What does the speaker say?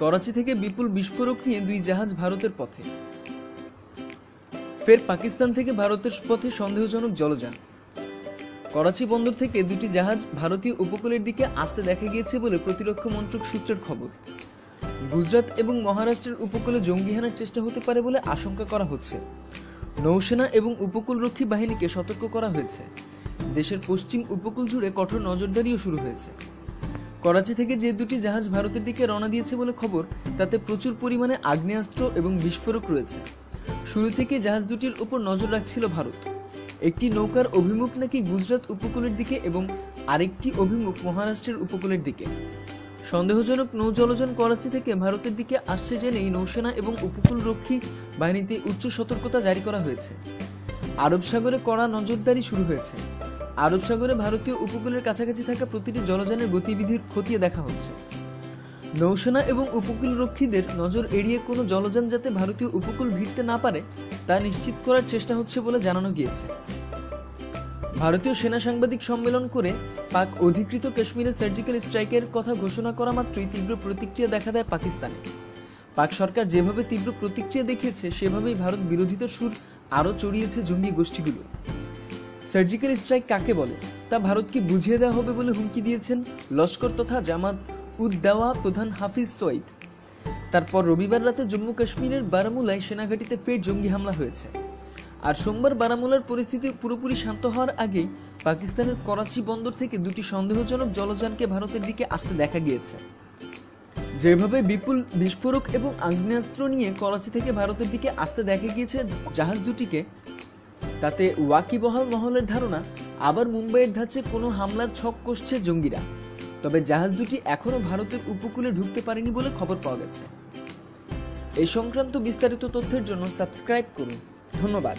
করাচি থেকে বিপুল বিস্ফোরক নিয়ে দুই জাহাজ ভারতের পথে। ফের পাকিস্তান থেকে ভারতের পথে সন্দেহজনক জলযান। করাচি বন্দর থেকে দুটি জাহাজ ভারতীয় উপকূলের দিকে আসতে দেখা গিয়েছে বলে প্রতিরক্ষা মন্ত্রক সূত্রের খবর। গুজরাট এবং মহারাষ্ট্রের উপকূলে জঙ্গি হানার চেষ্টা হতে পারে বলে আশঙ্কা করা হচ্ছে। নৌসেনা এবং উপকূলরক্ষী বাহিনীকে সতর্ক করা হয়েছে। দেশের পশ্চিম উপকূল জুড়ে কঠোর নজরদারিও শুরু হয়েছে। করাচি থেকে যে দুটি জাহাজ ভারতের দিকে রওনা দিয়েছে বলে খবর, তাতে প্রচুর পরিমাণে আগ্নেয়াস্ত্র এবং বিস্ফোরক রয়েছে। শুরু থেকে জাহাজ দুটির উপর নজর রাখছিল ভারত। একটি নৌকার অভিমুখ নাকি গুজরাট উপকূলের দিকে এবং আরেকটি অভিমুখ মহারাষ্ট্রের উপকূলের দিকে। সন্দেহজনক নৌজলযান করাচি থেকে ভারতের দিকে আসছে জেনেই নৌসেনা এবং উপকূলরক্ষী বাহিনীতে উচ্চ সতর্কতা জারি করা হয়েছে। আরব সাগরে কড়া নজরদারি শুরু হয়েছে। আরব সাগরে ভারতীয় উপকূলের কাছাকাছি থাকা প্রতিটি জলযানের গতিবিধির খতিয়ে দেখা হচ্ছে। নৌসেনা এবং উপকূলরক্ষীদের নজর এড়িয়ে কোনো জলযান যাতে ভারতীয় উপকূল ভিড়তে না পারে তা নিশ্চিত করার চেষ্টা হচ্ছে বলে জানানো গিয়েছে। ভারতীয় সেনা সাংবাদিক সম্মেলন করে পাক অধিকৃত কাশ্মীরে সার্জিক্যাল স্ট্রাইকের কথা ঘোষণা করা মাত্রই তীব্র প্রতিক্রিয়া দেখা দেয় পাকিস্তানে। পাক সরকার যেভাবে তীব্র প্রতিক্রিয়া দেখিয়েছে, সেভাবেই ভারত বিরোধিতার সুর আরও চড়িয়েছে জঙ্গি গোষ্ঠীগুলো। সার্জিক্যাল স্ট্রাইক কাকে বলে তা ভারতকে বুঝিয়ে দেওয়া হবে বলে হুমকি দিয়েছেন লস্কর তথা জামাত উদ দাওয়া প্রধান হাফিজ সঈদ। তারপর রবিবার রাতে জম্মু কাশ্মীরের বারামুলায় সেনাঘাঁটিতে ফের জঙ্গি হামলা হয়েছে। আর সোমবার বারামুলার পরিস্থিতি পুরোপুরি শান্ত হওয়ার আগেই পাকিস্তানের করাচি বন্দর থেকে দুটি সন্দেহজনক জলযানকে ভারতের দিকে আসতে দেখা গিয়েছে। যেভাবে বিপুল বিস্ফোরক এবং আগ্নেয়াস্ত্র নিয়ে করাচি থেকে ভারতের দিকে আসতে দেখা গিয়েছে জাহাজ দুটিকে, তাতে ওয়াকিবহাল মহলের ধারণা আবার মুম্বাইয়ের ধাঁচে কোনো হামলার ছক কষছে জঙ্গিরা। তবে জাহাজ দুটি এখনো ভারতের উপকূলে ঢুকতে পারেনি বলে খবর পাওয়া গেছে। এই সংক্রান্ত বিস্তারিত তথ্যের জন্য সাবস্ক্রাইব করুন। ধন্যবাদ।